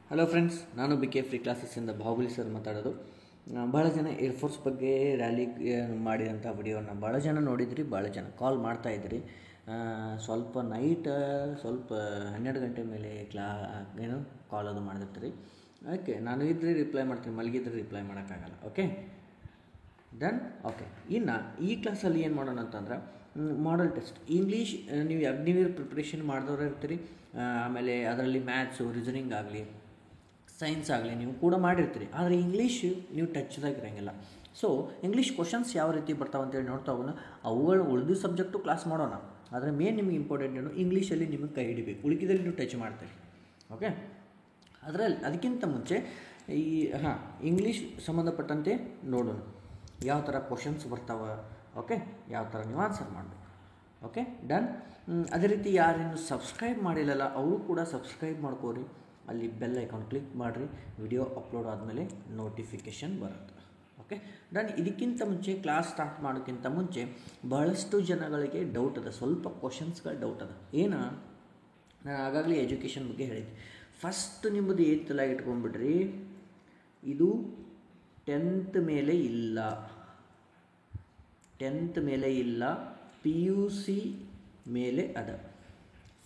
Hello friends, ನಾನು B K free ಕ್ಲಾಸಸ್ಸಿಂದ Bahubali sir ಮಾತಾಡೋದು. ಭಾಳ ಜನ ಏರ್ಫೋರ್ಸ್ ಬಗ್ಗೆ ರ್ಯಾಲಿ ಮಾಡಿದಂಥ ವಿಡಿಯೋನ ಭಾಳ ಜನ ನೋಡಿದ್ರಿ, ಭಾಳ ಜನ ಕಾಲ್ ಮಾಡ್ತಾಯಿದ್ರಿ. ಸ್ವಲ್ಪ ನೈಟ್ ಸ್ವಲ್ಪ 12 ಗಂಟೆ ಮೇಲೆ ಏನು ಕಾಲ್ ಅದು ಮಾಡಿರ್ತೀರಿ. ಓಕೆ, ನಾನು ಇದ್ರೆ ರಿಪ್ಲೈ ಮಾಡ್ತೀನಿ, ಮಲಗಿದ್ರೆ ರಿಪ್ಲೈ ಮಾಡೋಕ್ಕಾಗಲ್ಲ. Okay done. ಓಕೆ, ಇನ್ನು ಈ ಕ್ಲಾಸಲ್ಲಿ ಏನು ಮಾಡೋಣ ಅಂತಂದ್ರೆ ಮಾಡಲ್ ಟೆಸ್ಟ್ ಇಂಗ್ಲೀಷ್. ನೀವು ಅಗ್ನಿವೀರ್ ಪ್ರಿಪ್ರೇಷನ್ ಮಾಡಿದವ್ರು ಇರ್ತೀರಿ. ಆಮೇಲೆ ಅದರಲ್ಲಿ ಮ್ಯಾಥ್ಸು, ರೀಸನಿಂಗ್ ಆಗಲಿ, ಸೈನ್ಸ್ ಆಗಲಿ ನೀವು ಕೂಡ ಮಾಡಿರ್ತೀರಿ. ಆದರೆ ಇಂಗ್ಲೀಷ್ ನೀವು ಟಚ್ದಾಗಿರೋಂಗಿಲ್ಲ. ಸೊ ಇಂಗ್ಲೀಷ್ ಕ್ವಶನ್ಸ್ ಯಾವ ರೀತಿ ಬರ್ತಾವೆ ಅಂತೇಳಿ ನೋಡ್ತಾ ಹೋಗೋಣ. ಅವುಗಳು ಉಳಿದು ಸಬ್ಜೆಕ್ಟು ಕ್ಲಾಸ್ ಮಾಡೋಣ. ಆದರೆ ಮೇನ್ ನಿಮಗೆ ಇಂಪಾರ್ಟೆಂಟ್ ಏನು, ಇಂಗ್ಲೀಷಲ್ಲಿ ನಿಮಗೆ ಕೈ ಹಿಡಿಬೇಕು, ಉಳಿಕಿದಲ್ಲಿ ನೀವು ಟಚ್ ಮಾಡ್ತೀರಿ. ಓಕೆ, ಅದಕ್ಕಿಂತ ಮುಂಚೆ ಇಂಗ್ಲೀಷ್ ಸಂಬಂಧಪಟ್ಟಂತೆ ನೋಡೋಣ ಯಾವ ಥರ ಕ್ವಶನ್ಸ್ ಬರ್ತಾವೆ. ಓಕೆ, ಯಾವ ಥರ ನೀವು ಆನ್ಸರ್ ಮಾಡಬೇಕು. Okay done. ಅದೇ ರೀತಿ ಯಾರೇನು ಸಬ್ಸ್ಕ್ರೈಬ್ ಮಾಡಿಲ್ಲಲ್ಲ ಅವರು ಕೂಡ ಸಬ್ಸ್ಕ್ರೈಬ್ ಮಾಡ್ಕೋರಿ. ಅಲ್ಲಿ ಬೆಲ್ ಐಕಾನ್ ಕ್ಲಿಕ್ ಮಾಡಿರಿ, ವಿಡಿಯೋ ಅಪ್ಲೋಡ್ ಆದಮೇಲೆ ನೋಟಿಫಿಕೇಷನ್ ಬರುತ್ತೆ. Okay done. ಇದಕ್ಕಿಂತ ಮುಂಚೆ ಕ್ಲಾಸ್ ಸ್ಟಾರ್ಟ್ ಮಾಡೋಕ್ಕಿಂತ ಮುಂಚೆ ಬಹಳಷ್ಟು ಜನಗಳಿಗೆ ಡೌಟ್ ಅದ, ಸ್ವಲ್ಪ ಕ್ವಶನ್ಸ್ಗಳು ಡೌಟ್ ಅದ. ನಾನು ಆಗಾಗಲೇ ಎಜುಕೇಷನ್ ಬಗ್ಗೆ ಹೇಳಿದ್ದೆ. ಫಸ್ಟ್ ನಿಮ್ಮದು ಏನು ತಲೆಗೆ ಇಟ್ಕೊಂಡ್ಬಿಡ್ರಿ, ಇದು 10th ಮೇಲೆ ಇಲ್ಲ, 10th ಮೇಲೆ ಇಲ್ಲ, PUC ಮೇಲೆ ಅದ.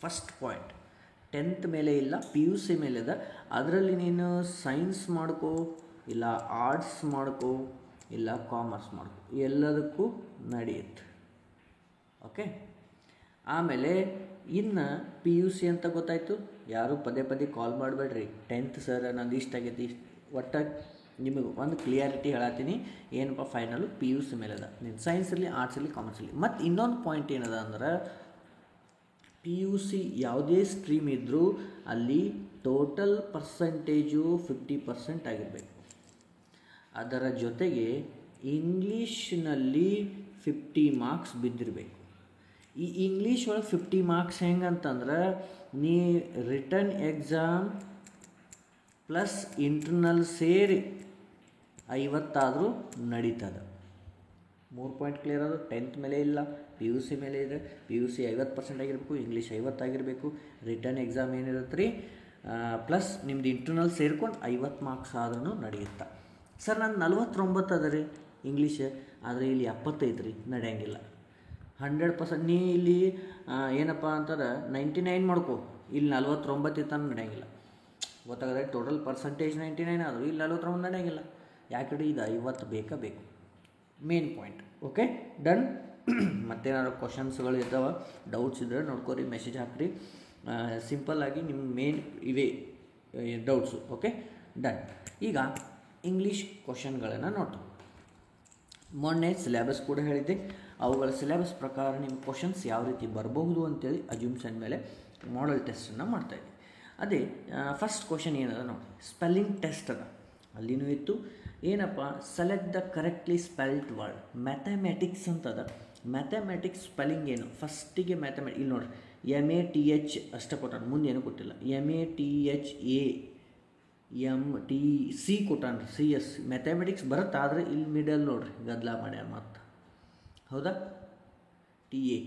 ಫಸ್ಟ್ ಪಾಯಿಂಟ್, 10th ಮೇಲೆ ಇಲ್ಲ, PUC ಮೇಲೆ ಅದ. ಅದರಲ್ಲಿ ನೀನು ಸೈನ್ಸ್ ಮಾಡ್ಕೋ, ಇಲ್ಲ ಆರ್ಟ್ಸ್ ಮಾಡ್ಕೋ, ಇಲ್ಲ ಕಾಮರ್ಸ್ ಮಾಡ್ಕೋ, ಎಲ್ಲದಕ್ಕೂ ನಡೆಯುತ್ತೆ. ಓಕೆ, ಆಮೇಲೆ ಇನ್ನು PUC ಅಂತ ಗೊತ್ತಾಯಿತು. ಯಾರು ಪದೇ ಪದೇ ಕಾಲ್ ಮಾಡಬೇಡ್ರಿ, 10th ಸರ್ ನಂದು ಇಷ್ಟ ಆಗೈತಿ, ಒಟ್ಟು ನಿಮಗೆ ಒಂದು ಕ್ಲಿಯಾರಿಟಿ ಹೇಳತ್ತೀನಿ. ಏನಪ್ಪ ಫೈನಲು PUC ಮೇಲೆ ಅದ. ನೀನು ಸೈನ್ಸಲ್ಲಿ, ಆರ್ಟ್ಸಲ್ಲಿ, ಕಾಮರ್ಸಲ್ಲಿ. ಮತ್ತು ಇನ್ನೊಂದು ಪಾಯಿಂಟ್ ಏನದ ಅಂದ್ರೆ, PUC ಯಾವುದೇ ಸ್ಟ್ರೀಮ್ ಇದ್ದರೂ ಅಲ್ಲಿ ಟೋಟಲ್ ಪರ್ಸೆಂಟೇಜು 50% ಆಗಿರಬೇಕು. ಅದರ ಜೊತೆಗೆ ಇಂಗ್ಲೀಷ್ನಲ್ಲಿ 50 ಮಾರ್ಕ್ಸ್ ಬಿದ್ದಿರಬೇಕು. ಈ ಇಂಗ್ಲೀಷ್ ಒಳಗೆ 50 ಮಾರ್ಕ್ಸ್ ಹೆಂಗಂತಂದ್ರೆ, ನೀ ರಿಟರ್ನ್ ಎಕ್ಸಾಮ್ ಪ್ಲಸ್ ಇಂಟರ್ನಲ್ ಸೇರಿ 50 ಆದರೂ ನಡೀತದೆ. 3 ಪಾಯಿಂಟ್ ಕ್ಲಿಯರ್ ಅದು. 10th ಮೇಲೆ ಇಲ್ಲ, PUC ಮೇಲೆ ಇದೆ. PUC 50% ಆಗಿರಬೇಕು, ಇಂಗ್ಲೀಷ್ 50 ಆಗಿರಬೇಕು. ರಿಟರ್ನ್ ಎಕ್ಸಾಮ್ ಏನಿರುತ್ತೆ ರೀ ಪ್ಲಸ್ ನಿಮ್ದು ಇಂಟರ್ನಲ್ ಸೇರ್ಕೊಂಡು 50 ಮಾರ್ಕ್ಸ್ ಆದ್ರೂ ನಡೆಯುತ್ತೆ. ಸರ್ ನಾನು 49 ಅದ ರೀ ಇಂಗ್ಲೀಷ್, ಆದರೆ ಇಲ್ಲಿ 75 ರೀ, ನಡೆಯಂಗಿಲ್ಲ. 100% ನೀ ಇಲ್ಲಿ ಏನಪ್ಪ ಅಂತಾರೆ 99 ಮಾಡ್ಕೋ, ಇಲ್ಲಿ 49 ಇತ್ತಾನು ನಡೆಯಂಗಿಲ್ಲ. ಗೊತ್ತಾಗದೆ, ಟೋಟಲ್ ಪರ್ಸೆಂಟೇಜ್ 99 ಆದರೂ ಇಲ್ಲಿ 49 ನಡೆಯಂಗಿಲ್ಲ. ಯಾಕಡೆ ಇದು 50 ಬೇಕು, ಮೇನ್ ಪಾಯಿಂಟ್. Okay done. ಮತ್ತೇನಾದ್ರು ಕ್ವಶನ್ಸ್ಗಳು ಇದ್ದಾವೆ, ಡೌಟ್ಸ್ ಇದ್ದರೆ ನೋಡ್ಕೊರಿ, ಮೆಸೇಜ್ ಹಾಕಿರಿ. ಸಿಂಪಲ್ಲಾಗಿ ನಿಮ್ಮ ಮೇನ್ ಇವೇ ಡೌಟ್ಸು. Okay done. ಈಗ ಇಂಗ್ಲೀಷ್ ಕ್ವಶನ್ಗಳನ್ನು ನೋಡ್ತೀವಿ. ಮೊನ್ನೆ ಸಿಲೆಬಸ್ ಕೂಡ ಹೇಳಿದ್ದೆ. ಅವುಗಳ ಸಿಲೆಬಸ್ ಪ್ರಕಾರ ನಿಮ್ಮ ಕ್ವಶನ್ಸ್ ಯಾವ ರೀತಿ ಬರಬಹುದು ಅಂತೇಳಿ ಅಜ್ಯೂಮ್ಷನ್ ಮೇಲೆ ಮಾಡಲ್ ಟೆಸ್ಟನ್ನು ಮಾಡ್ತಾಯಿದ್ದೆ. ಅದೇ ಫಸ್ಟ್ ಕ್ವಶನ್ ಏನದ ನೋಡಿ, ಸ್ಪೆಲ್ಲಿಂಗ್ ಟೆಸ್ಟ್ ಅದ. ಅಲ್ಲಿನೂ ಇತ್ತು ಏನಪ್ಪ, select the correctly spelled word. Mathematics ಅಂತದ. ಮ್ಯಾಥಮೆಟಿಕ್ಸ್ ಸ್ಪೆಲ್ಲಿಂಗ್ ಏನು, ಫಸ್ಟಿಗೆ ಮ್ಯಾಥಮೆಟಿಕ್ ಇಲ್ಲಿ ನೋಡಿರಿ, MATH ಅಷ್ಟೇ ಕೊಟ್ಟಾನ, ಮುಂದೆ ಏನೂ ಕೊಟ್ಟಿಲ್ಲ. MATHAMTC ಕೊಟ್ಟಾನ, CS ಮ್ಯಾಥಮೆಟಿಕ್ಸ್ ಬರುತ್ತೆ. ಆದರೆ ಇಲ್ಲಿ ಮಿಡಲ್ ನೋಡ್ರಿ ಗದ್ದಲ ಮಾಡ್ಯಾರ ಮತ್ತು. ಹೌದಾ, TA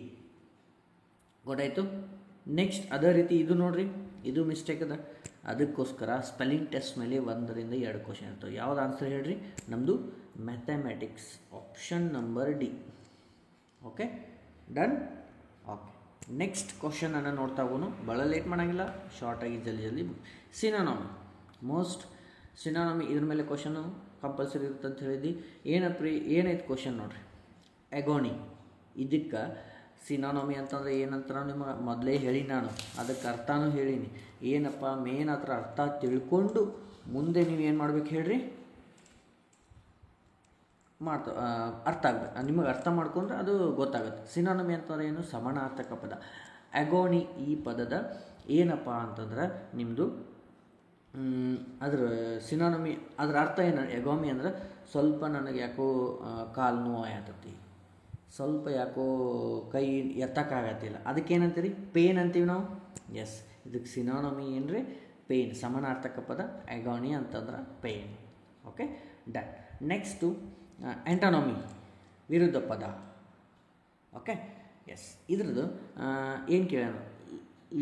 ಗೊತ್ತಾಯಿತು. ನೆಕ್ಸ್ಟ್ ಅದೇ ರೀತಿ ಇದು ನೋಡ್ರಿ, ಇದು ಮಿಸ್ಟೇಕ್ ಅದ. ಅದಕ್ಕೋಸ್ಕರ ಸ್ಪೆಲ್ಲಿಂಗ್ ಟೆಸ್ಟ್ ಮೇಲೆ 1 ರಿಂದ 2 ಕ್ವಶನ್ ಇರ್ತವೆ. ಯಾವ್ದು ಆನ್ಸರ್ ಹೇಳ್ರಿ, ನಮ್ಮದು mathematics, option number D. Okay done. Okay, next ಕ್ವಶನನ್ನು ನೋಡ್ತಾ ಹೋಗೋಣ, ಭಾಳ ಲೇಟ್ ಮಾಡೋಂಗಿಲ್ಲ, ಶಾರ್ಟಾಗಿ ಜಲ್ದಿ. ಸಿನಾನಮಿ, ಸಿನಾನಮಿ ಇದ್ರ ಮೇಲೆ ಕ್ವಶನು ಕಂಪಲ್ಸರಿ ಇರುತ್ತೆ ಅಂತ ಹೇಳಿದ್ವಿ. ಏನೈತೆ ಕ್ವಶನ್ ನೋಡ್ರಿ, ಎಗೋನಿ. ಇದಕ್ಕೆ ಸಿನಾನಮಿ ಅಂತಂದರೆ ಏನಂತ ನಿಮಗೆ ಮೊದಲೇ ಹೇಳಿ, ನಾನು ಅದಕ್ಕೆ ಅರ್ಥನೂ ಹೇಳೀನಿ. ಏನಪ್ಪ ಮೇನ್ ಹತ್ರ ಅರ್ಥ ತಿಳ್ಕೊಂಡು ಮುಂದೆ ನೀವು ಏನು ಮಾಡ್ಬೇಕು ಹೇಳ್ರಿ, ಅರ್ಥ ಆಗ್ಬೇಕು. ನಿಮಗೆ ಅರ್ಥ ಮಾಡ್ಕೊಂಡ್ರೆ ಅದು ಗೊತ್ತಾಗುತ್ತೆ. ಸಿನಾನಮಿ ಅಂತಂದ್ರೆ ಏನು, ಸಮಾನಾರ್ಥಕ ಪದ. ಎಗೋನಿ ಈ ಪದದ ಏನಪ್ಪ ಅಂತಂದ್ರೆ ನಿಮ್ಮದು ಅದ್ರ ಸಿನಾನಮಿ, ಅದ್ರ ಅರ್ಥ ಏನು, ಎಗೋಮಿ ಅಂದ್ರೆ ಸ್ವಲ್ಪ ನನಗೆ ಯಾಕೋ ಕಾಲು ನೋವು ಆಯ್ತತಿ, ಸ್ವಲ್ಪ ಯಾಕೋ ಕೈ ಎತ್ತಕ್ಕಾಗತ್ತಿಲ್ಲ, ಅದಕ್ಕೇನಂತೀರಿ, ಪೇನ್ ಅಂತೀವಿ ನಾವು. ಎಸ್, ಇದಕ್ಕೆ ಸಿನಾನಮಿ ಏನ್ರಿ, ಪೇನ್. ಸಮಾನಾರ್ಥಕ ಪದ ಎಗೋನಿ ಅಂತಂದ್ರೆ ಪೇನ್. Okay done. ನೆಕ್ಸ್ಟು ಆ್ಯಂಟೋನಮಿ, ವಿರುದ್ಧ ಪದ. ಓಕೆ ಎಸ್, ಇದ್ರದ್ದು ಏನು ಕೇಳೋಣ,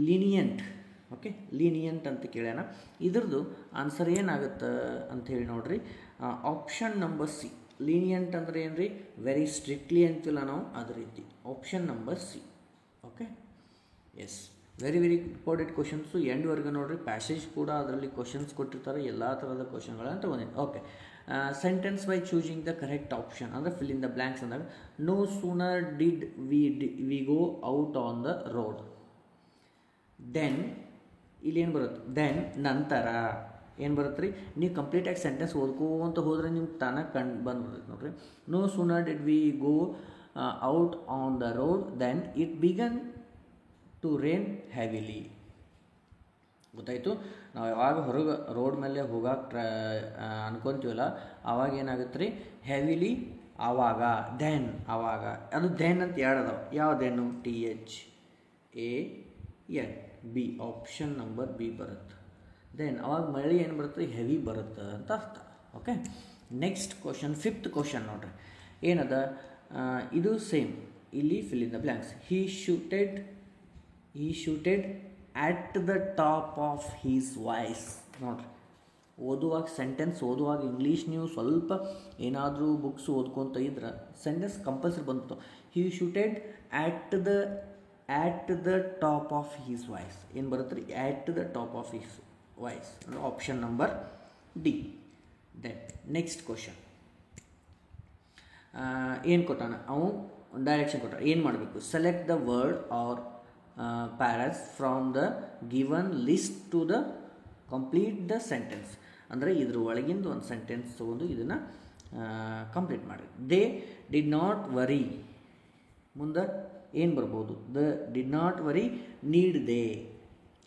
ಲಿನಿಯಂಟ್ ಓಕೆ, ಲೀನಿಯಂಟ್ ಅಂತ ಕೇಳ್ಯಾನ. ಇದ್ರದ್ದು ಆನ್ಸರ್ ಏನಾಗುತ್ತೆ ಅಂತ ಹೇಳಿ ನೋಡ್ರಿ, ಆಪ್ಷನ್ ನಂಬರ್ ಸಿ. ಲೀನಿಯಂಟ್ ಅಂದರೆ ಏನು ರೀ, ವೆರಿ ಸ್ಟ್ರಿಕ್ಟ್ಲಿ ಅಂತಿಲ್ಲ ನಾವು, ಅದೇ ರೀತಿ option number C. Okay, yes, very very important questions. ಎಂಡ್ವರೆಗೆ ನೋಡಿರಿ, ಪ್ಯಾಸೇಜ್ ಕೂಡ ಅದರಲ್ಲಿ ಕ್ವಶನ್ಸ್ ಕೊಟ್ಟಿರ್ತಾರೆ, ಎಲ್ಲ ಥರದ ಕ್ವಶನ್ಗಳನ್ನು ತೊಗೊಂಡಿನಿ. Okay, sentence by choosing the correct option ಅಂದರೆ ಫಿಲ್ ಇನ್ ದ ಬ್ಲ್ಯಾಂಕ್ಸ್ ಅಂದಾಗ, no sooner did we go out on the road, then ಇಲ್ಲಿ ಏನು ಬರುತ್ತೆ, ದೆನ್ ನಂತರ ಏನು ಬರುತ್ತೆ ರೀ, ನೀವು ಕಂಪ್ಲೀಟಾಗಿ ಸೆಂಟೆನ್ಸ್ ಓದ್ಕೋಂತ ಹೋದರೆ ನಿಮ್ಗೆ ತಾನಾಗಿ ಬಂದ್ಬಿಡ್ತೈತೆ ನೋಡಿರಿ. No sooner did we go out on the road then it began to rain heavily. ಗೊತ್ತಾಯಿತು, ನಾವು ಯಾವಾಗ ಹೊರಗೆ ರೋಡ್ ಮೇಲೆ ಹೋಗಕ್ಕೆ ಅನ್ಕೊತೀವಲ್ಲ ಆವಾಗ ಏನಾಗುತ್ತೆ ರೀ, ಹೆವಿಲಿ ಆವಾಗ, ದೆನ್ ಆವಾಗ, ಅದು ದೆನ್ ಅಂತ ಎರಡು ಅದಾವೆ. ಯಾವ ದೆನ್ನು, THEN B, option number B ಬರುತ್ತೆ. ದೆನ್ ಅವಾಗ ಮಳೆ ಏನು ಬರುತ್ತೆ, ಹೆವಿ ಬರುತ್ತೆ ಅಂತ ಅರ್ಥ. Okay, next question, fifth question ನೋಡ್ರಿ ಏನದ, ಇದು ಸೇಮ್, ಇಲ್ಲಿ fill in the blanks. He shouted at the top of his voice. ನೋಡ್ರಿ, ಓದುವಾಗ ಸೆಂಟೆನ್ಸ್ ಓದುವಾಗ ಇಂಗ್ಲೀಷ್ ನೀವು ಸ್ವಲ್ಪ ಏನಾದರೂ ಬುಕ್ಸ್ ಓದ್ಕೊತ ಇದ್ರೆ ಸೆಂಟೆನ್ಸ್ ಕಂಪಲ್ಸರಿ ಬಂತು. He shouted at the top of his voice. ಏನು ಬರುತ್ತೆ ರೀ, at the top of his voice, option number D. Then next question, ಏನು ಕೊಟ್ಟಾನ ಅವು, ಡೈರೆಕ್ಷನ್ ಕೊಟ್ಟ, ಏನು ಮಾಡಬೇಕು, select the word or phrase from the given list to the complete the sentence. ಅಂದರೆ ಇದ್ರ ಒಳಗಿಂದ ಒಂದು ಸೆಂಟೆನ್ಸ್ ತೊಗೊಂಡು ಇದನ್ನು ಕಂಪ್ಲೀಟ್ ಮಾಡಿ. ದೇ ಡಿಡ್ ನಾಟ್ ವರಿ, ಮುಂದೆ ಏನು ಬರ್ಬೋದು, the did not worry need they,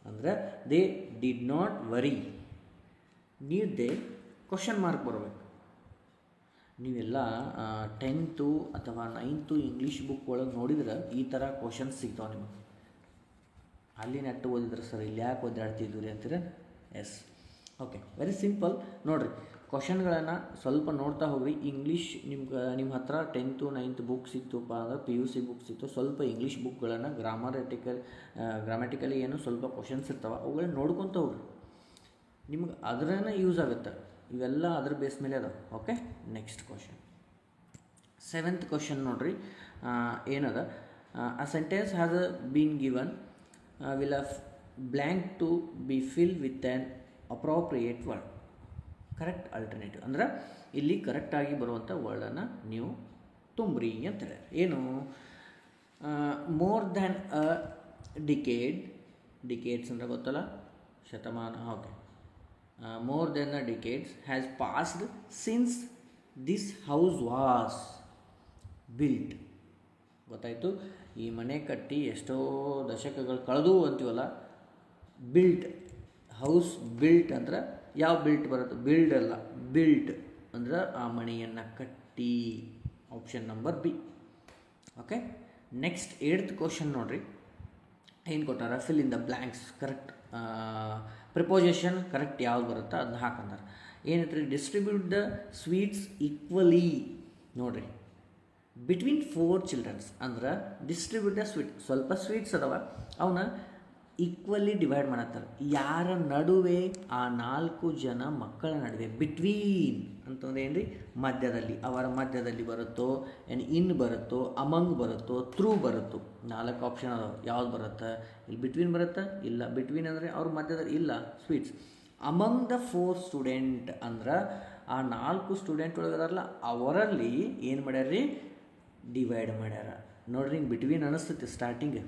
ಅಂದ್ರೆ they did not worry need they question mark ಬರಬೇಕು. ನೀವೆಲ್ಲ 10th ಅಥವಾ 9th ಇಂಗ್ಲೀಷ್ ಬುಕ್ ಒಳಗೆ ನೋಡಿದ್ರೆ ಈ ಥರ ಕ್ವಶನ್ಸ್ ಸಿಗ್ತಾವೆ ನಿಮಗೆ. ಅಲ್ಲಿ ನೆಟ್ಟು ಓದಿದ್ರೆ ಸರ್ ಇಲ್ಲಿ ಯಾಕೆ ಓದಾಡ್ತಿದ್ವಿ ರೀ ಅಂತೀರ. ಎಸ್, ಓಕೆ, ವೆರಿ ಸಿಂಪಲ್ ನೋಡಿರಿ, ಕ್ವಶನ್ಗಳನ್ನು ಸ್ವಲ್ಪ ನೋಡ್ತಾ ಹೋಗ್ರಿ. ಇಂಗ್ಲೀಷ್ ನಿಮ್ಮ ಹತ್ರ 10th 9th ಬುಕ್ ಸಿಕ್ತಪ್ಪ ಅಂದ್ರೆ PUC ಬುಕ್ ಸಿಕ್ತು, ಸ್ವಲ್ಪ ಇಂಗ್ಲೀಷ್ ಬುಕ್ಗಳನ್ನು ಗ್ರಾಮ್ಯಾಟಿಕಲಿ ಏನು ಸ್ವಲ್ಪ ಕ್ವಶನ್ಸ್ ಇರ್ತಾವೆ, ಅವುಗಳನ್ನ ನೋಡ್ಕೊತ ಹೋಗ್ರಿ, ನಿಮ್ಗೆ ಅದ್ರನ್ನ ಯೂಸ್ ಆಗುತ್ತೆ. ಇವೆಲ್ಲ ಅದ್ರ ಬೇಸ್ ಮೇಲೆ ಅದಾವೆ. Okay, next question, 7th question ನೋಡ್ರಿ, ಏನದ, a sentence has been given will a blank to be fill with an appropriate word, correct alternative. ಅಂದ್ರೆ ಇಲ್ಲಿ ಕರೆಕ್ಟಾಗಿ ಬರುವಂಥ ವರ್ಡನ್ನು ನೀವು ತುಂಬ್ರಿ ಅಂತ ಹೇಳ್ಯಾರ. ಏನು, ಮೋರ್ ದ್ಯಾನ್ ಅ ಡಿಕೇಡ್ಸ್ ಅಂದರೆ ಗೊತ್ತಲ್ಲ, ಶತಮಾನ. Okay, more than a decade has passed since this house was built. ಗೊತ್ತಾಯಿತು, ಈ ಮನೆ ಕಟ್ಟಿ ಎಷ್ಟೋ ದಶಕಗಳು ಕಳೆದು ಅಂತೀವಲ್ಲ, ಬಿಲ್ಟ್, ಹೌಸ್ ಬಿಲ್ಟ್ ಅಂದ್ರೆ ಯಾವ ಬಿಲ್ಟ್ ಬರುತ್ತೆ, ಬಿಲ್ಡ್ ಅಲ್ಲ, ಬಿಲ್ಟ್ ಅಂದ್ರೆ ಆ ಮನೆಯನ್ನು ಕಟ್ಟಿ, option number B. Okay, next 8th question ನೋಡ್ರಿ, ಏನು ಕೊಟ್ಟಾರ, fill in the blanks, correct preposition correct ಯಾವ್ದು ಬರುತ್ತೋ ಅದನ್ನ ಹಾಕಂತಾರೆ. ಏನೈತ್ರಿ, ಡಿಸ್ಟ್ರಿಬ್ಯೂಟ್ ದ ಸ್ವೀಟ್ಸ್ ಈಕ್ವಲಿ. ನೋಡಿರಿ, ಬಿಟ್ವೀನ್ 4 ಚಿಲ್ಡ್ರನ್ಸ್ ಅಂದ್ರೆ ಡಿಸ್ಟ್ರಿಬ್ಯೂಟ್ ದ ಸ್ವೀಟ್, ಸ್ವಲ್ಪ ಸ್ವೀಟ್ಸ್ ಅದಾವ ಅವನ್ನ ಈಕ್ವಲಿ ಡಿವೈಡ್ ಮಾಡತ್ತಾರೆ. ಯಾರ ನಡುವೆ, ಆ 4 ಜನ ಮಕ್ಕಳ ನಡುವೆ. ಬಿಟ್ವೀನ್ ಅಂತಂದ್ರೆ ಏನು ರೀ, ಮಧ್ಯದಲ್ಲಿ, ಅವರ ಮಧ್ಯದಲ್ಲಿ ಬರುತ್ತೋ, ಏನು ಇನ್ ಬರುತ್ತೋ, ಅಮಂಗ್ ಬರುತ್ತೋ, ಥ್ರೂ ಬರುತ್ತೋ, 4 ಆಪ್ಷನ್ ಅದಾವೆ. ಯಾವ್ದು ಬರುತ್ತೆ, ಇಲ್ಲಿ ಬಿಟ್ವೀನ್ ಬರುತ್ತಾ, ಇಲ್ಲ, ಬಿಟ್ವೀನ್ ಅಂದರೆ ಅವ್ರ ಮಧ್ಯದಲ್ಲಿ, ಇಲ್ಲ, ಸ್ವೀಟ್ಸ್. ಅಮಂಗ್ ದ 4 ಸ್ಟೂಡೆಂಟ್ ಅಂದ್ರೆ ಆ 4 ಸ್ಟೂಡೆಂಟ್ ಒಳಗದಾರಲ್ಲ ಅವರಲ್ಲಿ ಏನು ಮಾಡ್ಯಾರ್ರಿ, ಡಿವೈಡ್ ಮಾಡ್ಯಾರ. ನೋಡ್ರಿ, ಹಿಂಗೆ ಬಿಟ್ವೀನ್ ಅನಿಸ್ತೈತಿ ಸ್ಟಾರ್ಟಿಂಗ್,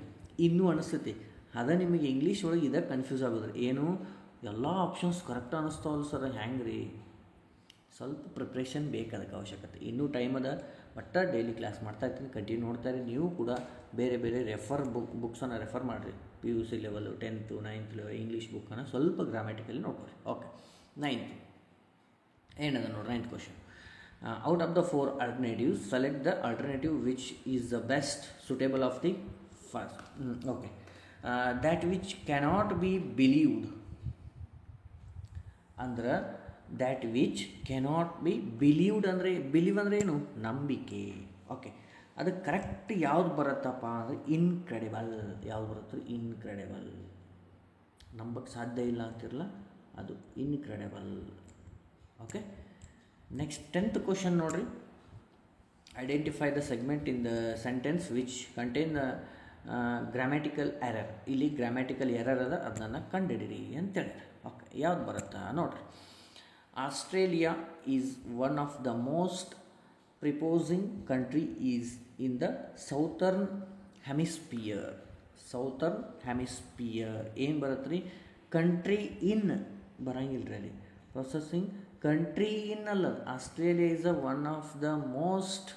ಇನ್ನೂ ಅನಿಸ್ತೈತಿ. ಅದ ನಿಮಗೆ ಇಂಗ್ಲೀಷ್ ಒಳಗೆ ಇದಕ್ಕೆ ಕನ್ಫ್ಯೂಸ್ ಆಗೋದ್ರಿ, ಏನು ಎಲ್ಲ ಆಪ್ಷನ್ಸ್ ಕರೆಕ್ಟ್ ಅನ್ನಿಸ್ತಾವಲ್ಲ ಸರ್, ಹೆಂಗೆ ರೀ, ಸ್ವಲ್ಪ ಪ್ರಿಪ್ರೇಷನ್ ಬೇಕು, ಅದಕ್ಕೆ ಅವಶ್ಯಕತೆ. ಇನ್ನೂ ಟೈಮ್ ಅದ, ಬಟ್ ಡೈಲಿ ಕ್ಲಾಸ್ ಮಾಡ್ತಾ ಇರ್ತೀನಿ, ಕಂಟಿನ್ಯೂ ನೋಡ್ತಾ ಇರಿ. ನೀವು ಕೂಡ ಬೇರೆ ಬೇರೆ ಬುಕ್ಸನ್ನು ರೆಫರ್ ಮಾಡಿರಿ, PUC level, 10th 9th level English ಬುಕ್ಕನ್ನು ಸ್ವಲ್ಪ ಗ್ರಾಮ್ಯಾಟಿಕಲಿ ನೋಡ್ಕೊರಿ. ಓಕೆ, 9th ಏನದ ನೋಡಿ, 9th question, out of the 4 alternatives select the alternative which is the best suitable of the first. Okay, that which cannot be believed ಅಂದ್ರೆ that which cannot be believed ಅಂದರೆ, believe ಅಂದರೆ ಏನು, ನಂಬಿಕೆ. Okay, ಅದಕ್ಕೆ correct ಯಾವ್ದು ಬರುತ್ತಪ್ಪ ಅಂದರೆ incredible. ಯಾವ್ದು ಬರುತ್ತೆ, ಇನ್ಕ್ರೆಡಿಬಲ್. ನಂಬಕ್ಕೆ ಸಾಧ್ಯ ಇಲ್ಲ ಅಂತಿರಲ್ಲ, ಅದು incredible. Okay, next 10th question ನೋಡ್ರಿ. Identify the segment in the sentence which contain grammatical error. ಇಲ್ಲಿ ಗ್ರಾಮ್ಯಾಟಿಕಲ್ ಎರರ್ ಅದ, ಅದನ್ನು ಕಂಡುಹಿಡಿರಿ ಅಂತೇಳಿ. ಓಕೆ, ಯಾವ್ದು ಬರುತ್ತಾ ನೋಡ್ರಿ. Australia is one of the most prepossessing country is in the southern hemisphere. Southern hemisphere ಏನು ಬರುತ್ತೆ ರೀ? ಕಂಟ್ರಿ ಇನ್ ಬರಂಗಿಲ್ಲ ರೀ ಅಲ್ಲಿ. ಪ್ರೊಸೆಸಿಂಗ್ ಕಂಟ್ರಿ ಇನ್ ಅಲ್ಲ, Australia is a one of the most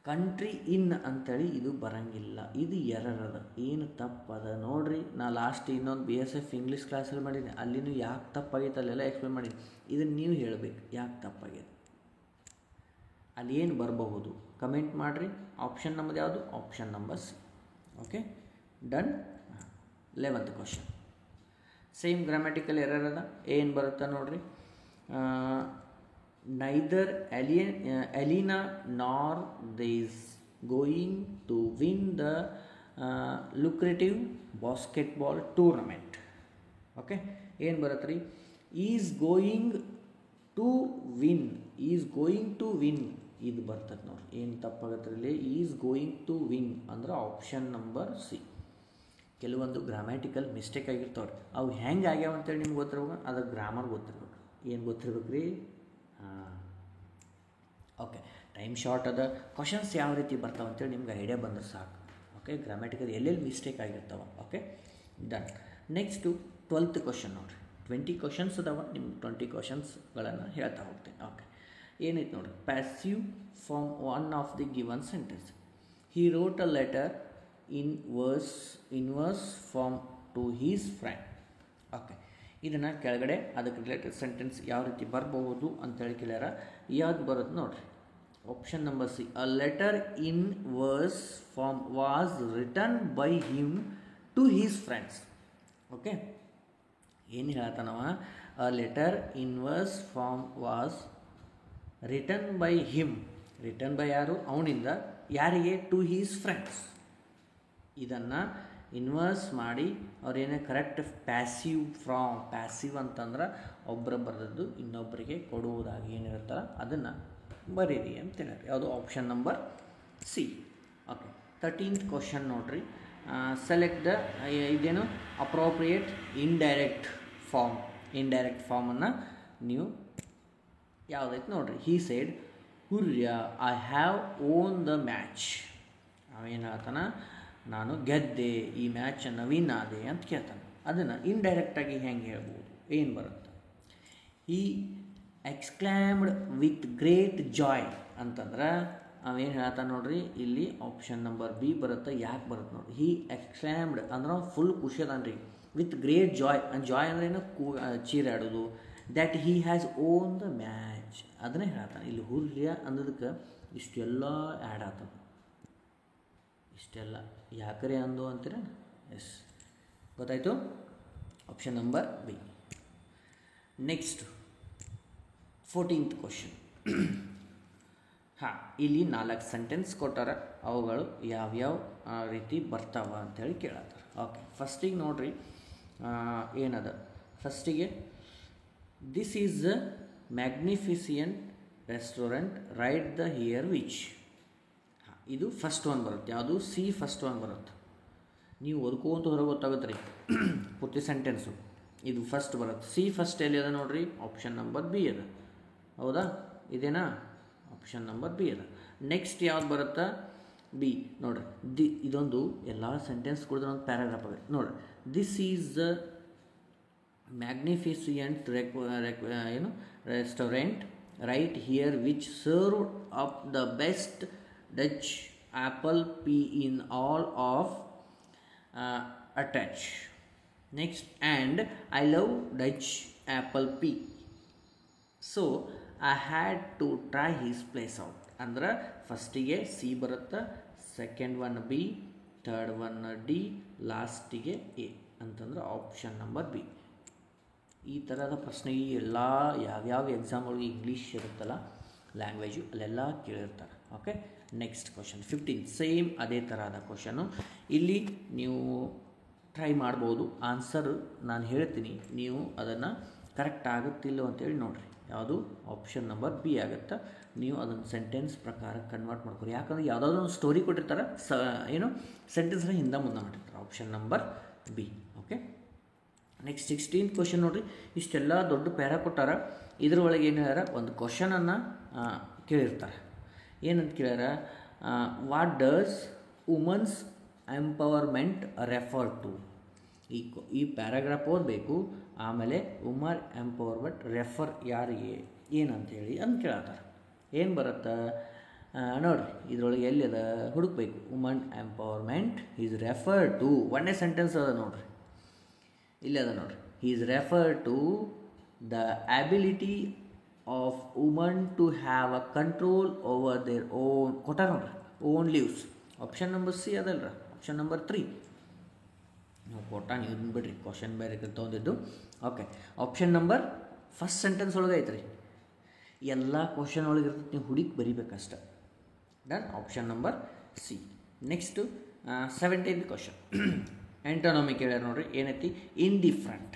country in ಅಂತೇಳಿ ಇದು ಬರಂಗಿಲ್ಲ. ಇದು ಎರರ್ ಅದ. ಏನು ತಪ್ಪದ ನೋಡ್ರಿ. ನಾ ಲಾಸ್ಟ್ ಇನ್ನೊಂದು BSF ಇಂಗ್ಲೀಷ್ ಕ್ಲಾಸಲ್ಲಿ ಮಾಡೀನಿ, ಅಲ್ಲಿನೂ ಯಾಕೆ ತಪ್ಪಾಗೈತೆ ಅಲ್ಲೆಲ್ಲ ಎಕ್ಸ್ಪ್ಲೇನ್ ಮಾಡೀನಿ. ಇದನ್ನು ನೀವು ಹೇಳಬೇಕು ಯಾಕೆ ತಪ್ಪಾಗಿದೆ, ಅಲ್ಲಿ ಏನು ಬರಬಹುದು ಕಮೆಂಟ್ ಮಾಡಿರಿ. ಆಪ್ಷನ್ ನಮ್ಮದು ಯಾವುದು? Option number C. Okay, done. 11th question same grammatical error ಅದ. ಏನು ಬರುತ್ತಾ ನೋಡ್ರಿ. Neither Elina nor Des going to win the lucrative basketball tournament. Okay, ಏನು ಬರುತ್ತೆ ರೀ? Is going to win. Is going to win ಇದು ಬರ್ತದೆ ನೋಡ್ರಿ. ಏನು ತಪ್ಪಾಗತ್ತೆ ಇಲ್ಲಿ? ಈಸ್ ಗೋಯಿಂಗ್ ಟು ವಿನ್ ಅಂದ್ರೆ ಆಪ್ಷನ್ ನಂಬರ್ ಸಿ. ಕೆಲವೊಂದು ಗ್ರಾಮ್ಯಾಟಿಕಲ್ ಮಿಸ್ಟೇಕ್ ಆಗಿರ್ತಾವ್ರಿ, ಅವು ಹೆಂಗೆ ಆಗ್ಯಾವ ಅಂತೇಳಿ ನಿಮ್ಗೆ ಗೊತ್ತಿರ್ಬೇಕು. ಅದು ಗ್ರಾಮರ್ ಗೊತ್ತಿರ್ಬೇಕು. ಏನು ಗೊತ್ತಿರ್ಬೇಕು ರೀ? ಹಾಂ, ಓಕೆ. ಟೈಮ್ ಶಾರ್ಟ್ ಅದ. ಕ್ವಶನ್ಸ್ ಯಾವ ರೀತಿ ಬರ್ತಾವೆ ಅಂತೇಳಿ ನಿಮ್ಗೆ ಐಡಿಯಾ ಬಂದ್ರೆ ಸಾಕು. ಓಕೆ, ಗ್ರಾಮ್ಯಾಟಿಕಲ್ ಎಲ್ಲೆಲ್ಲಿ ಮಿಸ್ಟೇಕ್ ಆಗಿರ್ತಾವೆ. Okay, done. Next 12th question ನೋಡಿರಿ. 20 ಕ್ವಶನ್ಸ್ ಅದಾವ, ನಿಮ್ಗೆ 20 ಕ್ವಶನ್ಸ್ಗಳನ್ನು ಹೇಳ್ತಾ ಹೋಗ್ತೇನೆ. ಓಕೆ, ಏನೈತೆ ನೋಡಿರಿ. Passive form one of the given sentence. He wrote a letter in verse form to his friend. Okay, ಇದನ್ನು ಕೆಳಗಡೆ ಅದಕ್ಕೆ ರಿಲೇಟೆಡ್ ಸೆಂಟೆನ್ಸ್ ಯಾವ ರೀತಿ ಬರಬಹುದು ಅಂತೇಳಿ ಕೇಳ್ಯಾರ. ಯಾವ್ದು ಬರುತ್ತೆ ನೋಡಿರಿ. Option number C. A letter in verse form was return by him to his friends. Okay, ಏನು ಹೇಳ್ತಾನವ? A letter in verse form was return by him. Return by ಯಾರು? ಅವನಿಂದ ಯಾರಿಗೆ? To his friends. ಇದನ್ನು ಇನ್ವರ್ಸ್ ಮಾಡಿ ಅವ್ರೇನೇ correct passive from. Passive ಅಂತಂದ್ರೆ ಒಬ್ಬರ ಬರೆದದ್ದು ಇನ್ನೊಬ್ಬರಿಗೆ ಕೊಡುವುದಾಗಿ ಏನಿರುತ್ತಲ್ಲ ಅದನ್ನು ಬರೀರಿ ಅಂತ ಹೇಳ್ರಿ. ಯಾವುದು? Option number C. Okay, 13th question ನೋಡ್ರಿ. ಸೆಲೆಕ್ಟ್ ದ ಇದೇನು ಅಪ್ರೋಪ್ರಿಯೇಟ್ ಇಂಡೈರೆಕ್ಟ್ ಫಾರ್ಮ್. ಇಂಡೈರೆಕ್ಟ್ ಫಾರ್ಮನ್ನು ನೀವು ಯಾವುದೈತೆ ನೋಡ್ರಿ. He said hurrah I have won the match. ಅವೇನು ಹೇಳ್ತಾನ? ನಾನು ಗೆದ್ದೆ, ಈ ಮ್ಯಾಚನ್ನು ವಿನ್ ಆದೆ ಅಂತ ಕೇಳ್ತಾನೆ. ಅದನ್ನು ಇಂಡೈರೆಕ್ಟಾಗಿ ಹೆಂಗೆ ಹೇಳ್ಬೋದು? ಏನು ಬರುತ್ತೆ? ಈ ಎಕ್ಸ್ಕ್ಲಾಮ್ಡ್ ವಿತ್ ಗ್ರೇಟ್ ಜಾಯ್ ಅಂತಂದ್ರೆ ಅವೇನು ಹೇಳ್ತಾನೆ ನೋಡ್ರಿ. ಇಲ್ಲಿ ಆಪ್ಷನ್ ನಂಬರ್ ಬಿ ಬರುತ್ತೆ. ಯಾಕೆ ಬರುತ್ತೆ ನೋಡ್ರಿ. ಹಿ ಎಕ್ಸ್ಕ್ಲಾಮ್ಡ್ ಅಂದ್ರೆ ಫುಲ್ ಖುಷಿ ಅದಾನ್ರಿ. With great joy. ಜಾಯ್ ಅಂದ್ರೆ ಏನು? ಚೀರಾಡೋದು. That he has won the match ಅದನ್ನೇ ಹೇಳ್ತಾನೆ. ಇಲ್ಲಿ ಹುರ್ಯ ಅನ್ನೋದಕ್ಕೆ ಇಷ್ಟೆಲ್ಲ ಆ್ಯಡ್ ಆಗ್ತದೆ. ಇಷ್ಟೆಲ್ಲ ಯಾಕರೆ ಅಂದು ಅಂತೀರ? ಎಸ್, ಗೊತ್ತಾಯಿತು. Option number B. Next 14th question. ಹಾಂ, ಇಲ್ಲಿ 4 ಸೆಂಟೆನ್ಸ್ ಕೊಟ್ಟಾರ. ಅವುಗಳು ಯಾವ್ಯಾವ ರೀತಿ ಬರ್ತಾವ ಅಂಥೇಳಿ ಕೇಳತ್ತಾರೆ. ಓಕೆ, ಫಸ್ಟಿಗೆ ನೋಡ್ರಿ. ಏನದ? ಫಸ್ಟಿಗೆ this is a magnificent restaurant right the here which. ಇದು ಫಸ್ಟ್ ಒನ್ ಬರುತ್ತೆ. ಯಾವುದು? ಸಿ ಫಸ್ಟ್ ಒನ್ ಬರುತ್ತೆ. ನೀವು ಓದ್ಕೊಂತ ಹೊರಗೆ ಗೊತ್ತಾಗುತ್ತೆ ರೀ ಪೂರ್ತಿ ಸೆಂಟೆನ್ಸು. ಇದು ಫಸ್ಟ್ ಬರುತ್ತೆ. ಸಿ ಫಸ್ಟ್ ಎಲ್ಲಿ ಅದ ನೋಡ್ರಿ. ಆಪ್ಷನ್ ನಂಬರ್ ಬಿ ಅದ. ಹೌದಾ? ಇದೇನಾ? ಆಪ್ಷನ್ ನಂಬರ್ ಬಿ ಅದ. ನೆಕ್ಸ್ಟ್ ಯಾವ್ದು ಬರುತ್ತಾ? ಬಿ ನೋಡ್ರಿ. ಇದೊಂದು ಎಲ್ಲ ಸೆಂಟೆನ್ಸ್ ಕುಡಿದ್ರೆ ಒಂದು ಪ್ಯಾರಾಗ್ರಾಫ್ ಆಗುತ್ತೆ ನೋಡ್ರಿ. ದಿಸ್ ಈಸ್ ದ ಮ್ಯಾಗ್ನಿಫಿಸಿಯಂಟ್ ಏನು restaurant right here which serve up the best Dutch apple pie in all of attach. Next, and I love Dutch apple pie. So I had to try his place out. ಅಂದ್ರೆ ಫಸ್ಟಿಗೆ C ಬರುತ್ತೆ, second one B, third one D, ಲಾಸ್ಟಿಗೆ A ಅಂತಂದ್ರೆ option number B. ಈ ಥರದ ಪ್ರಶ್ನೆಗೆ ಎಲ್ಲ ಯಾವ್ಯಾವ ಎಕ್ಸಾಮ್ಗಳಿಗೆ ಇಂಗ್ಲೀಷ್ ಇರುತ್ತಲ್ಲ ಲ್ಯಾಂಗ್ವೇಜು ಅಲ್ಲೆಲ್ಲ ಕೇಳಿರ್ತಾರೆ. Okay, next question 15. ಸೇಮ್ ಅದೇ ಥರದ ಕ್ವಶನು. ಇಲ್ಲಿ ನೀವು ಟ್ರೈ ಮಾಡ್ಬೋದು. ಆನ್ಸರ್ ನಾನು ಹೇಳ್ತೀನಿ, ನೀವು ಅದನ್ನು ಕರೆಕ್ಟ್ ಆಗುತ್ತಿಲ್ಲೋ ಅಂತೇಳಿ ನೋಡಿರಿ. ಯಾವುದು ಆಪ್ಷನ್ ನಂಬರ್ ಬಿ ಆಗುತ್ತಾ, ನೀವು ಅದನ್ನು ಸೆಂಟೆನ್ಸ್ ಪ್ರಕಾರ ಕನ್ವರ್ಟ್ ಮಾಡ್ಕೊರಿ. ಯಾಕಂದ್ರೆ ಯಾವುದಾದ್ರೂ ಒಂದು ಸ್ಟೋರಿ ಕೊಟ್ಟಿರ್ತಾರೆ, ಏನು ಸೆಂಟೆನ್ಸ್ನ ಹಿಂದೆ ಮುಂದೆ ಮಾಡಿರ್ತಾರೆ. Option number B. Okay, next 16th question ನೋಡಿರಿ. ಇಷ್ಟೆಲ್ಲ ದೊಡ್ಡ ಪ್ಯಾರ ಕೊಟ್ಟಾರ, ಇದ್ರೊಳಗೆ ಏನು ಹೇಳ್ಯಾರ, ಒಂದು ಕ್ವಶನನ್ನು ಕೇಳಿರ್ತಾರೆ. ಏನಂತ ಕೇಳ್ಯಾರ, what does women's empowerment refer to. ಈ ಪ್ಯಾರಾಗ್ರಾಫ್ ಓದಬೇಕು, ಆಮೇಲೆ ವುಮನ್ ಎಂಪವರ್ಮೆಂಟ್ ರೆಫರ್ ಯಾರಿಗೆ ಏನಂತೇಳಿ ಅಂತ ಕೇಳತ್ತಾರೆ. ಏನು ಬರುತ್ತೆ ನೋಡಿರಿ, ಇದರೊಳಗೆ ಎಲ್ಲಿ ಅದ ಹುಡುಕ್ಬೇಕು. Woman empowerment is refer to, ಒಂದೇ ಸೆಂಟೆನ್ಸ್ ಅದ ನೋಡಿರಿ, ಇಲ್ಲಿ ಅದ ನೋಡಿರಿ. Is refer to the ability of woman to have a control over their own, ಕೊಟ್ಟ ನೋಡ್ರಿ, own lives. Option number C ಅದಲ್ರ, ಆಪ್ಷನ್ ನಂಬರ್ 3 ನಾವು ಕೊಟ್ಟ, ನೀವು ಬಿಡ್ರಿ, ಕ್ವಶನ್ ಬೇರೆ ತೊಗೊಂಡಿದ್ದು. Okay, option number first sentence ಒಳಗೆ ಐತ್ರಿ, ಎಲ್ಲ ಕ್ವಶನ್ ಒಳಗೆ ಇರ್ತದೆ, ನೀವು ಹುಡುಕಿ ಬರಿಬೇಕಷ್ಟ. Done, option number C. Next 17th question ಆ್ಯಂಟೋನಮಿ ಕೇಳ್ಯಾರ ನೋಡ್ರಿ. ಏನೈತಿ, ಇಂಡಿಫ್ರೆಂಟ್.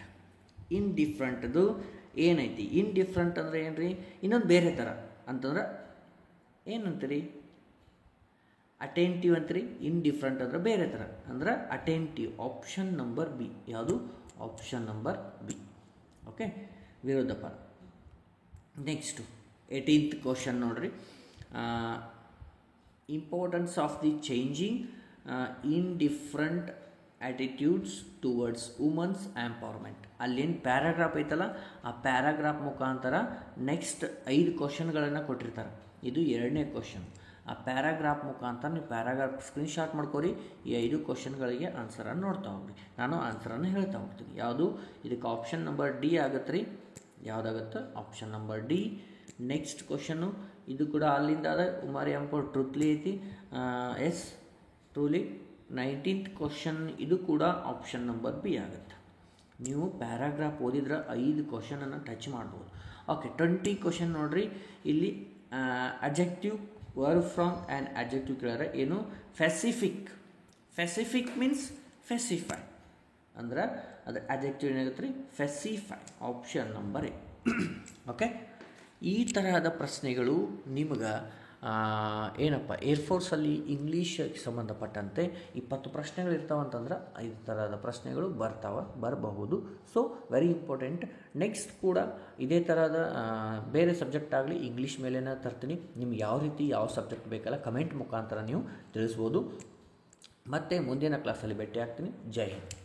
ಇಂಡಿಫ್ರೆಂಟ್ದು ಏನೈತಿ, ಇಂಡಿಫ್ರೆಂಟ್ ಅಂದರೆ ಏನು ರೀ, ಇನ್ನೊಂದು ಬೇರೆ ಥರ ಅಂತಂದ್ರೆ ಏನಂತೀರಿ, ಅಟೆಂಟಿವ್ ಅಂತೀರಿ. ಇಂಡಿಫ್ರೆಂಟ್ ಅಂದ್ರೆ ಬೇರೆ ಥರ ಅಂದ್ರೆ ಅಟೆಂಟಿವ್. Option number B. ಯಾವುದು, ಆಪ್ಷನ್ ನಂಬರ್ ಬಿ. ಓಕೆ, ವಿರೋಧ ಪರ. ನೆಕ್ಸ್ಟು 18th ಕ್ವಶನ್ ನೋಡ್ರಿ. Importance of the changing indifferent attitudes towards women's empowerment. ಅಲ್ಲೇನು ಪ್ಯಾರಾಗ್ರಾಫ್ ಐತಲ್ಲ, ಆ ಪ್ಯಾರಾಗ್ರಾಫ್ ಮುಖಾಂತರ ನೆಕ್ಸ್ಟ್ 5 ಕ್ವಶನ್ಗಳನ್ನು ಕೊಟ್ಟಿರ್ತಾರೆ. ಇದು 2ನೇ ಕ್ವಶನ್. ಆ ಪ್ಯಾರಾಗ್ರಾಫ್ ಮುಖಾಂತರ ನೀವು ಪ್ಯಾರಾಗ್ರಾಫ್ ಸ್ಕ್ರೀನ್ಶಾಟ್ ಮಾಡ್ಕೊರಿ. ಈ 5 ಕ್ವಶನ್ಗಳಿಗೆ ಆನ್ಸರನ್ನು ನೋಡ್ತಾ ಹೋಗ್ರಿ, ನಾನು ಆನ್ಸರನ್ನು ಹೇಳ್ತಾ ಹೋಗ್ತೀನಿ. ಯಾವುದು, ಇದಕ್ಕೆ ಆಪ್ಷನ್ ನಂಬರ್ ಡಿ ಆಗುತ್ತೆ ರೀ. ಯಾವುದಾಗುತ್ತೆ, option number D. Next question ಇದು ಕೂಡ ಅಲ್ಲಿಂದ ಅದ, ಉಮರ್ ಎಂಪೋರ್ ಟ್ರೂತ್ಲಿ ಐತಿ. S, truly. 19th ಕ್ವಶನ್ ಇದು ಕೂಡ ಆಪ್ಷನ್ ನಂಬರ್ ಬಿ ಆಗುತ್ತೆ. ನೀವು ಪ್ಯಾರಾಗ್ರಾಫ್ ಓದಿದ್ರೆ 5 ಕ್ವಶನನ್ನು ಟಚ್ ಮಾಡ್ಬೋದು. ಓಕೆ, 20 ಕ್ವಶನ್ ನೋಡ್ರಿ. ಇಲ್ಲಿ adjective, verb form and adjective ಕೇಳ್ಯಾರ. ಏನು, ಫೆಸಿಫಿಕ್. ಫೆಸಿಫಿಕ್ ಮೀನ್ಸ್ ಫೆಸಿಫೈ ಅಂದ್ರೆ ಅದು ಅಡ್ಜೆಕ್ಟಿವ್ ಏನಾಗುತ್ತೆ ರೀ, specify. Option number A. Okay, ಈ ತರಹದ ಪ್ರಶ್ನೆಗಳು ನಿಮಗೆ ಏನಪ್ಪ, ಏರ್ಫೋರ್ಸಲ್ಲಿ ಇಂಗ್ಲೀಷಿಗೆ ಸಂಬಂಧಪಟ್ಟಂತೆ 20 ಪ್ರಶ್ನೆಗಳು ಇರ್ತಾವಂತಂದ್ರೆ 5 ಥರದ ಪ್ರಶ್ನೆಗಳು ಬರಬಹುದು. So very important. ನೆಕ್ಸ್ಟ್ ಕೂಡ ಇದೇ ಥರದ ಬೇರೆ ಸಬ್ಜೆಕ್ಟ್ ಆಗಲಿ ಇಂಗ್ಲೀಷ್ ಮೇಲೇನ ತರ್ತೀನಿ. ನಿಮ್ಗೆ ಯಾವ ರೀತಿ ಯಾವ ಸಬ್ಜೆಕ್ಟ್ ಬೇಕಲ್ಲ ಕಮೆಂಟ್ ಮುಖಾಂತರ ನೀವು ತಿಳಿಸ್ಬೋದು. ಮತ್ತು ಮುಂದಿನ ಕ್ಲಾಸಲ್ಲಿ ಭೇಟಿ ಆಗ್ತೀನಿ. ಜೈ ಹಿಂದ್.